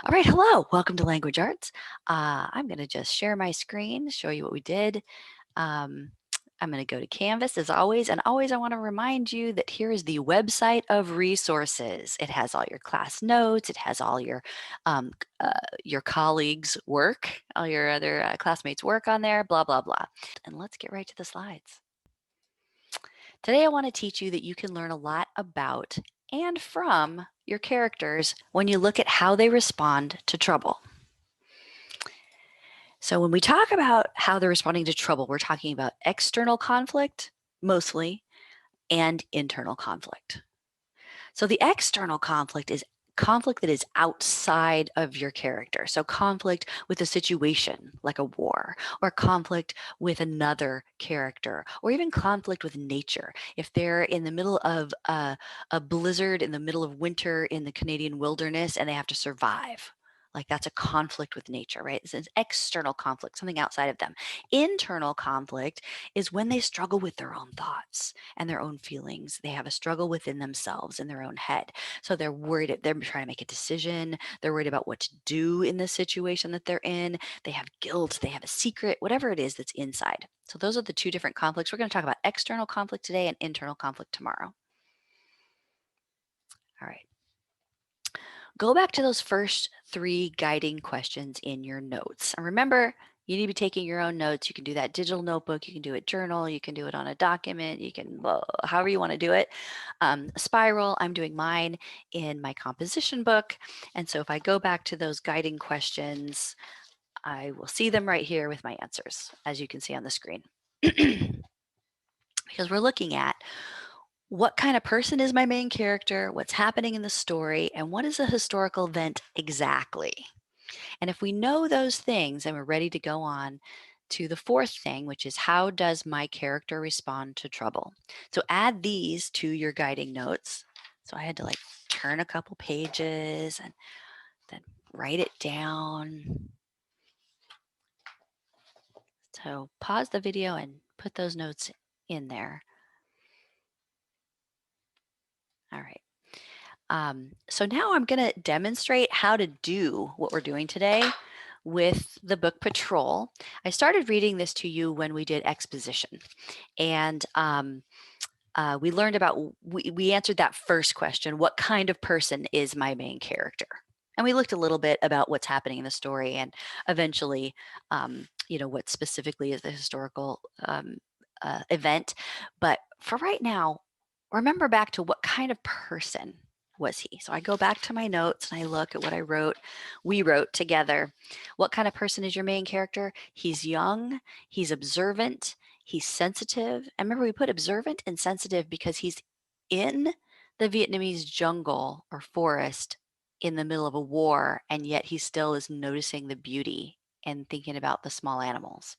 All right, hello, welcome to Language Arts. I'm going to just share my screen, show you what we did. Um, I'm going to go to Canvas as always, and always I want to remind you that here is the website of resources. It has all your class notes, it has all um, your colleagues' work, all your other classmates' work on there, blah, blah, blah. And let's get right to the slides. Today I want to teach you that you can learn a lot about and from your characters when you look at how they respond to trouble. So when we talk about how they're responding to trouble, we're talking about external conflict mostly and internal conflict. So the external conflict is conflict that is outside of your character. So conflict with a situation like a war, or conflict with another character, or even conflict with nature. If they're in the middle of a blizzard in the middle of winter in the Canadian wilderness and they have to survive. Like that's a conflict with nature, right? It's an external conflict, something outside of them. Internal conflict is when they struggle with their own thoughts and their own feelings. They have a struggle within themselves in their own head. So they're worried, they're trying to make a decision. They're worried about what to do in the situation that they're in. They have guilt, they have a secret, whatever it is that's inside. So those are the two different conflicts. We're going to talk about external conflict today and internal conflict tomorrow. All right. Go back to those first three guiding questions in your notes. And remember, you need to be taking your own notes. You can do that digital notebook. You can do it journal. You can do it on a document. You can, well, however you want to do it. Spiral, I'm doing mine in my composition book. And so if I go back to those guiding questions, I will see them right here with my answers, as you can see on the screen. Because we're looking at what kind of person is my main character, what's happening in the story, and what is a historical event exactly? And if we know those things, then we're ready to go on to the fourth thing, which is how does my character respond to trouble? So add these to your guiding notes. So I had to like turn a couple pages and then write it down. So pause the video and put those notes in there. All right. So now I'm going to demonstrate how to do what we're doing today with the book Patrol. I started reading this to you when we did exposition, and we learned about, we answered that first question, what kind of person is my main character? And we looked a little bit about what's happening in the story and eventually, what specifically is the historical event. But for right now, remember back to what kind of person was he? So I go back to my notes and I look at what we wrote together. What kind of person is your main character? He's young, he's observant, he's sensitive. And remember, we put observant and sensitive because he's in the Vietnamese jungle or forest in the middle of a war, and yet he still is noticing the beauty and thinking about the small animals.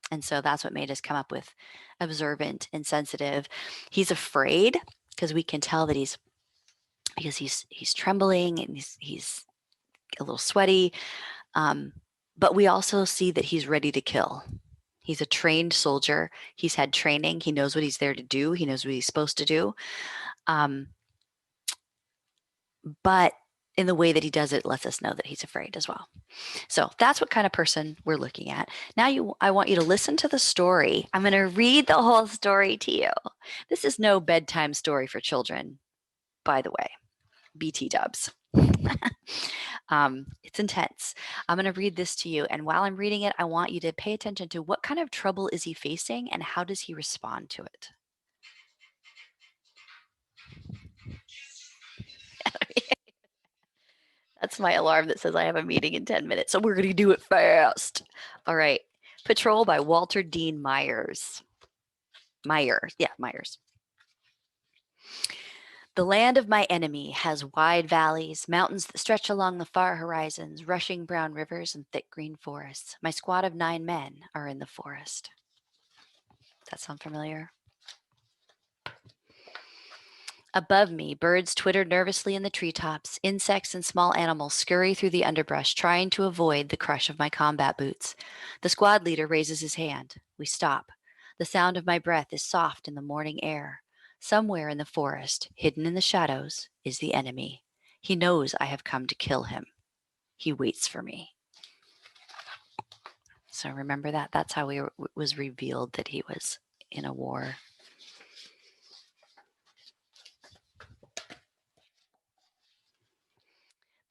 And so that's what made us come up with observant and sensitive. He's afraid because we can tell that he's trembling and he's a little sweaty. But we also see that he's ready to kill. He's a trained soldier. He's had training. He knows what he's there to do. He knows what he's supposed to do. But in the way that he does it lets us know that he's afraid as well. So that's what kind of person we're looking at. Now I want you to listen to the story. I'm going to read the whole story to you. This is no bedtime story for children, by the way. BT dubs. It's intense. I'm going to read this to you. And while I'm reading it, I want you to pay attention to what kind of trouble is he facing and how does he respond to it? That's my alarm that says I have a meeting in 10 minutes. So we're going to do it fast. All right. Patrol by Walter Dean Meyers. Meyers. The land of my enemy has wide valleys, mountains that stretch along the far horizons, rushing brown rivers and thick green forests. My squad of 9 men are in the forest. Does that sound familiar? Above me, birds twitter nervously in the treetops. Insects and small animals scurry through the underbrush, trying to avoid the crush of my combat boots. The squad leader raises his hand. We stop. The sound of my breath is soft in the morning air. Somewhere in the forest, hidden in the shadows, is the enemy. He knows I have come to kill him. He waits for me. So remember that. That's how it was revealed that he was in a war.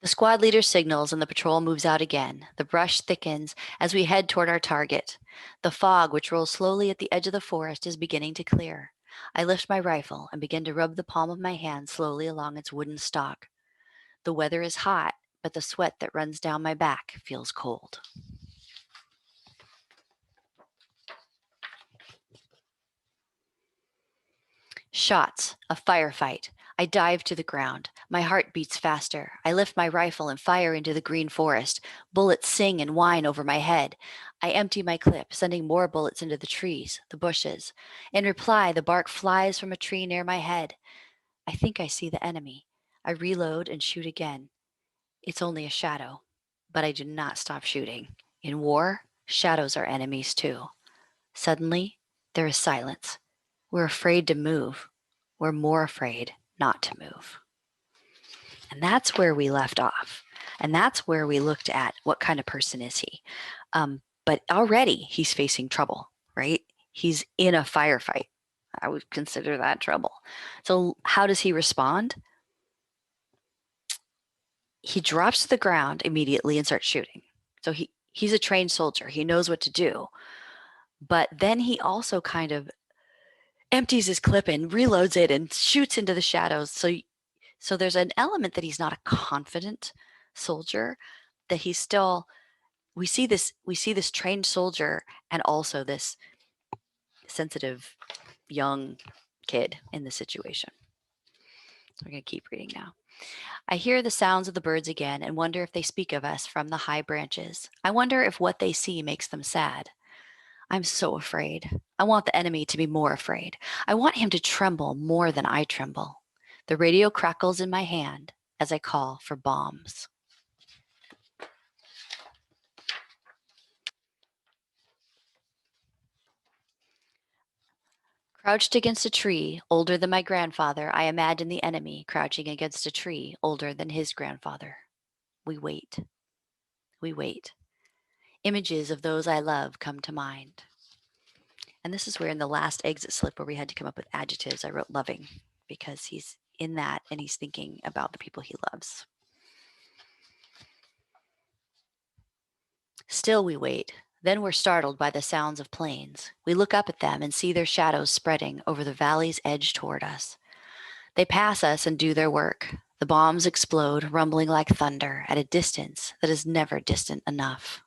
The squad leader signals and the patrol moves out again. The brush thickens as we head toward our target. The fog, which rolls slowly at the edge of the forest, is beginning to clear. I lift my rifle and begin to rub the palm of my hand slowly along its wooden stock. The weather is hot, but the sweat that runs down my back feels cold. Shots, a firefight. I dive to the ground. My heart beats faster. I lift my rifle and fire into the green forest. Bullets sing and whine over my head. I empty my clip, sending more bullets into the trees, the bushes. In reply, the bark flies from a tree near my head. I think I see the enemy. I reload and shoot again. It's only a shadow, but I do not stop shooting. In war, shadows are enemies too. Suddenly, there is silence. We're afraid to move. We're more afraid not to move. And that's where we left off. And that's where we looked at what kind of person is he. But already he's facing trouble, right? He's in a firefight. I would consider that trouble. So how does he respond? He drops to the ground immediately and starts shooting. So he's a trained soldier. He knows what to do. But then he also kind of empties his clip and reloads it and shoots into the shadows. So there's an element that he's not a confident soldier, that he's still, we see this trained soldier and also this sensitive young kid in the situation. We're going to keep reading now. I hear the sounds of the birds again and wonder if they speak of us from the high branches. I wonder if what they see makes them sad. I'm so afraid. I want the enemy to be more afraid. I want him to tremble more than I tremble. The radio crackles in my hand as I call for bombs. Crouched against a tree, older than my grandfather, I imagine the enemy crouching against a tree, older than his grandfather. We wait. We wait. Images of those I love come to mind. And this is where in the last exit slip where we had to come up with adjectives, I wrote loving, because he's in that and he's thinking about the people he loves. Still we wait. Then we're startled by the sounds of planes. We look up at them and see their shadows spreading over the valley's edge toward us. They pass us and do their work. The bombs explode, rumbling like thunder at a distance that is never distant enough.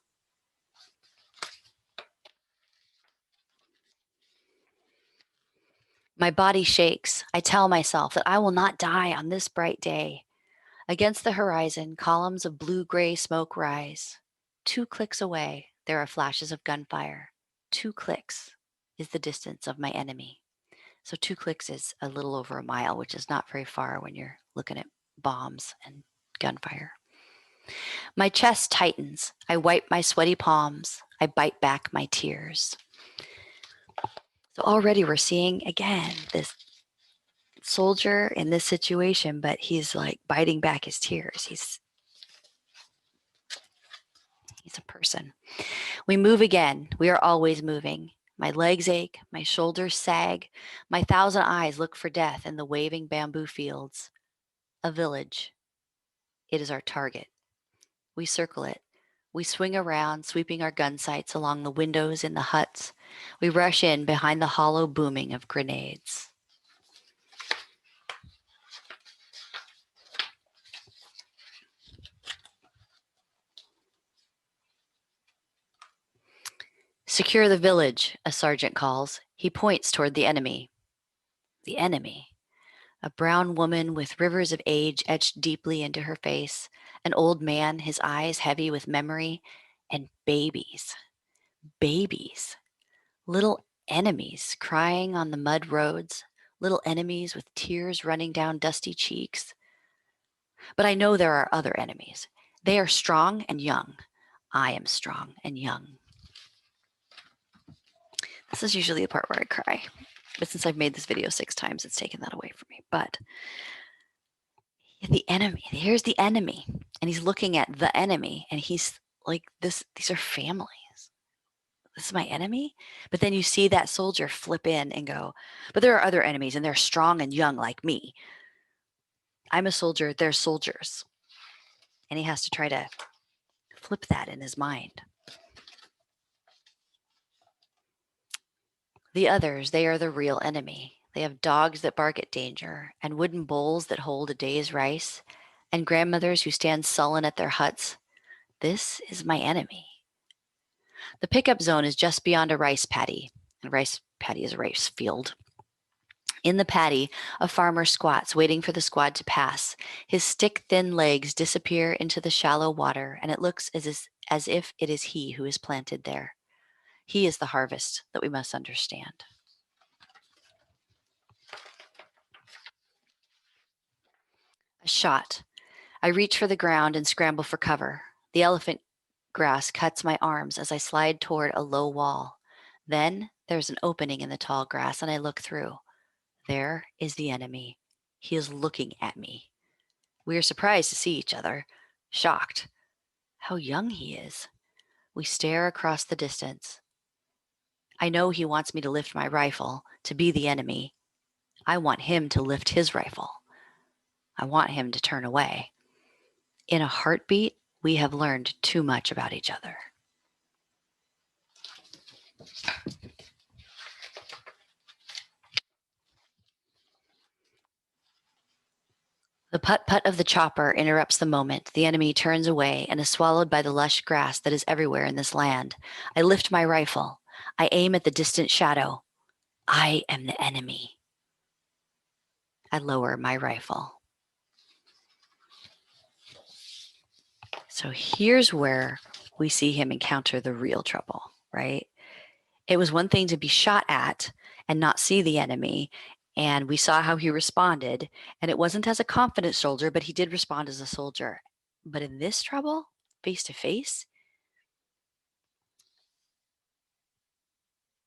My body shakes. I tell myself that I will not die on this bright day. Against the horizon, columns of blue-gray smoke rise. 2 clicks away, there are flashes of gunfire. 2 clicks is the distance of my enemy. So 2 clicks is a little over a mile, which is not very far when you're looking at bombs and gunfire. My chest tightens. I wipe my sweaty palms. I bite back my tears. So already we're seeing, again, this soldier in this situation, but he's like biting back his tears. He's a person. We move again. We are always moving. My legs ache, my shoulders sag, my 1,000 eyes look for death in the waving bamboo fields. A village. It is our target. We circle it. We swing around, sweeping our gun sights along the windows in the huts. We rush in behind the hollow booming of grenades. Secure the village, a sergeant calls. He points toward the enemy. The enemy. A brown woman with rivers of age etched deeply into her face, an old man, his eyes heavy with memory, and babies. Babies. Little enemies crying on the mud roads, little enemies with tears running down dusty cheeks. But I know there are other enemies. They are strong and young. I am strong and young. This is usually the part where I cry. But since I've made this video 6 times, it's taken that away from me. But The enemy, here's the enemy. And he's looking at the enemy and he's like, these are families. This is my enemy. But then you see that soldier flip in and go, but there are other enemies and they're strong and young like me. I'm a soldier, they're soldiers. And he has to try to flip that in his mind. The others, they are the real enemy. They have dogs that bark at danger, and wooden bowls that hold a day's rice, and grandmothers who stand sullen at their huts. This is my enemy. The pickup zone is just beyond a rice paddy. A rice paddy is a rice field. In the paddy, a farmer squats, waiting for the squad to pass. His stick-thin legs disappear into the shallow water, and it looks as if it is he who is planted there. He is the harvest that we must understand. A shot. I reach for the ground and scramble for cover. The elephant grass cuts my arms as I slide toward a low wall. Then there's an opening in the tall grass, and I look through. There is the enemy. He is looking at me. We are surprised to see each other, shocked. How young he is. We stare across the distance. I know he wants me to lift my rifle, to be the enemy. I want him to lift his rifle. I want him to turn away. In a heartbeat, we have learned too much about each other. The putt-putt of the chopper interrupts the moment. The enemy turns away and is swallowed by the lush grass that is everywhere in this land. I lift my rifle. I aim at the distant shadow. I am the enemy. I lower my rifle. So here's where we see him encounter the real trouble, right? It was one thing to be shot at and not see the enemy. And we saw how he responded. And it wasn't as a confident soldier, but he did respond as a soldier. But in this trouble, face to face,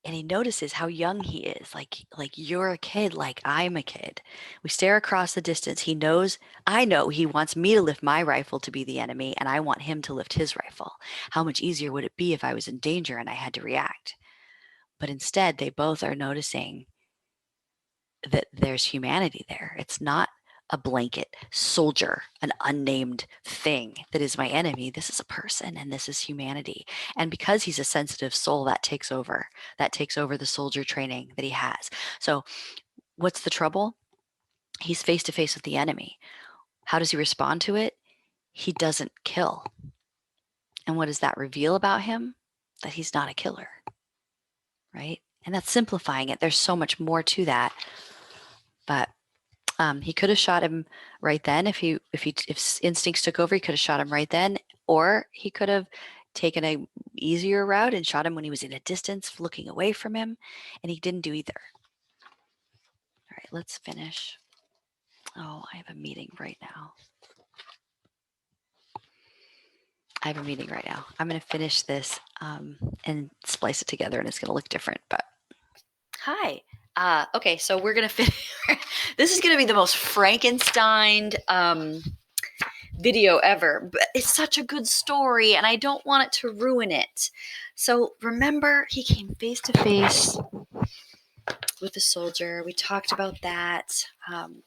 and he notices how young he is, like you're a kid, like I'm a kid. We stare across the distance. I know he wants me to lift my rifle to be the enemy, and I want him to lift his rifle. How much easier would it be if I was in danger and I had to react? But instead, they both are noticing that there's humanity there. It's not a blanket soldier, an unnamed thing that is my enemy. This is a person and this is humanity. And because he's a sensitive soul, that takes over. That takes over the soldier training that he has. So what's the trouble? He's face to face with the enemy. How does he respond to it? He doesn't kill. And what does that reveal about him? That he's not a killer, right? And that's simplifying it. There's so much more to that. But he could have shot him right then if instincts took over. He could have shot him right then, or he could have taken a easier route and shot him when he was in a distance, looking away from him, and he didn't do either. All right, let's finish. Oh, I have a meeting right now. I'm going to finish this and splice it together, and it's going to look different. But hi. Okay, so we're going to finish. This is going to be the most Frankenstein video ever, but it's such a good story and I don't want it to ruin it. So remember, he came face to face with the soldier. We talked about that.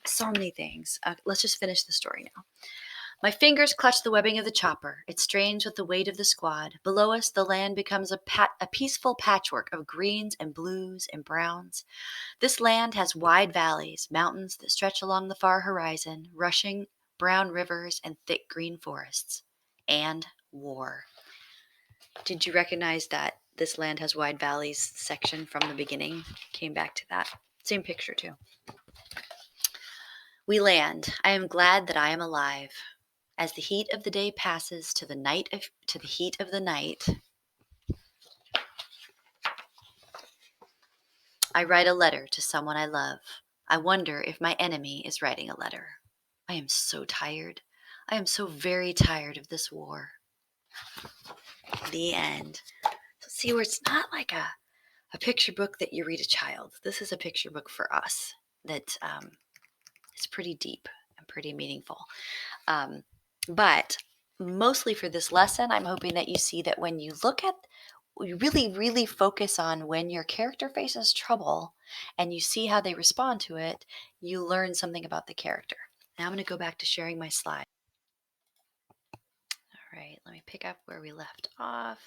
So many things. Let's just finish the story now. My fingers clutch the webbing of the chopper. It strains with the weight of the squad. Below us, the land becomes a peaceful patchwork of greens and blues and browns. This land has wide valleys, mountains that stretch along the far horizon, rushing brown rivers and thick green forests, and war. Did you recognize that this land has wide valleys section from the beginning? Came back to that. Same picture too. We land. I am glad that I am alive. As the heat of the day passes to the heat of the night, I write a letter to someone I love. I wonder if my enemy is writing a letter. I am so tired. I am so very tired of this war. The end. So see where it's not like a picture book that you read a child. This is a picture book for us that is pretty deep and pretty meaningful. But mostly for this lesson, I'm hoping that you see that when you really, really focus on when your character faces trouble and you see how they respond to it, you learn something about the character. Now I'm going to go back to sharing my slide. All right, let me pick up where we left off.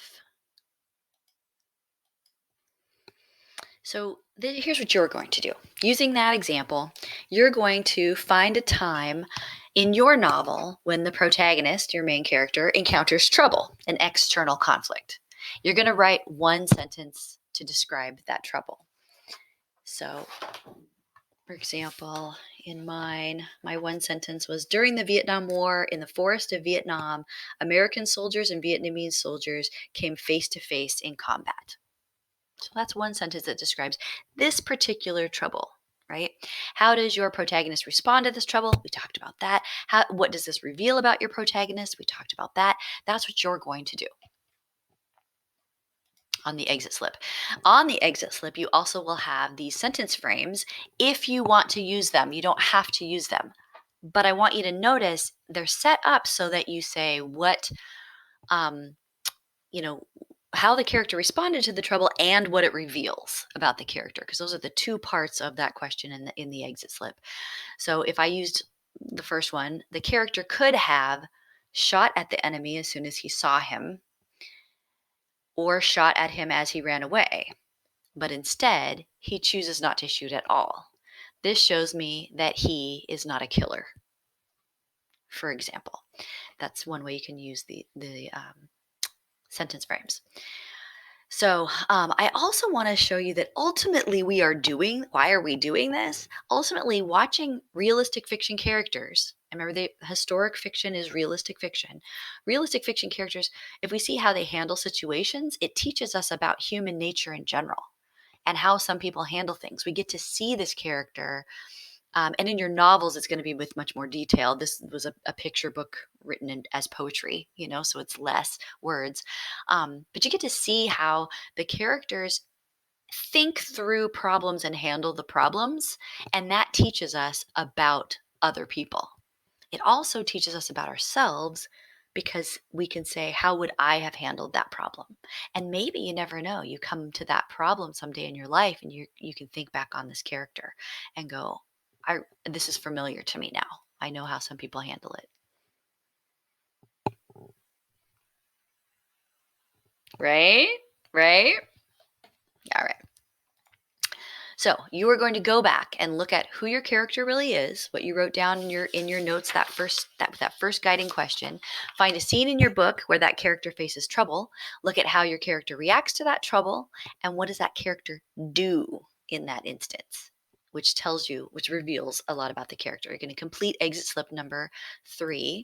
So here's what you're going to do. Using that example, you're going to find a time in your novel when the protagonist, your main character, encounters trouble, an external conflict. You're going to write one sentence to describe that trouble. So, for example, in mine, my one sentence was, during the Vietnam War in the forest of Vietnam, American soldiers and Vietnamese soldiers came face to face in combat. So that's one sentence that describes this particular trouble, right? How does your protagonist respond to this trouble? We talked about that. What does this reveal about your protagonist? We talked about that. That's what you're going to do on the exit slip. On the exit slip, you also will have these sentence frames if you want to use them. You don't have to use them. But I want you to notice they're set up so that you say what, how the character responded to the trouble and what it reveals about the character, because those are the two parts of that question in the exit slip. So if I used the first one, the character could have shot at the enemy as soon as he saw him, or shot at him as he ran away, but instead he chooses not to shoot at all. This shows me that he is not a killer, for example. That's one way you can use the sentence frames. So I also want to show you that ultimately why are we doing this? Ultimately, watching realistic fiction characters, remember the historic fiction is realistic fiction. Realistic fiction characters, if we see how they handle situations, it teaches us about human nature in general and how some people handle things. We get to see this character. And in your novels, it's going to be with much more detail. This was a picture book written as poetry, so it's less words. But you get to see how the characters think through problems and handle the problems. And that teaches us about other people. It also teaches us about ourselves, because we can say, how would I have handled that problem? And maybe, you never know, you come to that problem someday in your life and you can think back on this character and go, this is familiar to me now. I know how some people handle it. Right? All right. So you are going to go back and look at who your character really is, what you wrote down in your notes, that first guiding question. Find a scene in your book where that character faces trouble. Look at how your character reacts to that trouble, and what does that character do in that instance, which reveals a lot about the character. You're going to complete exit slip number 3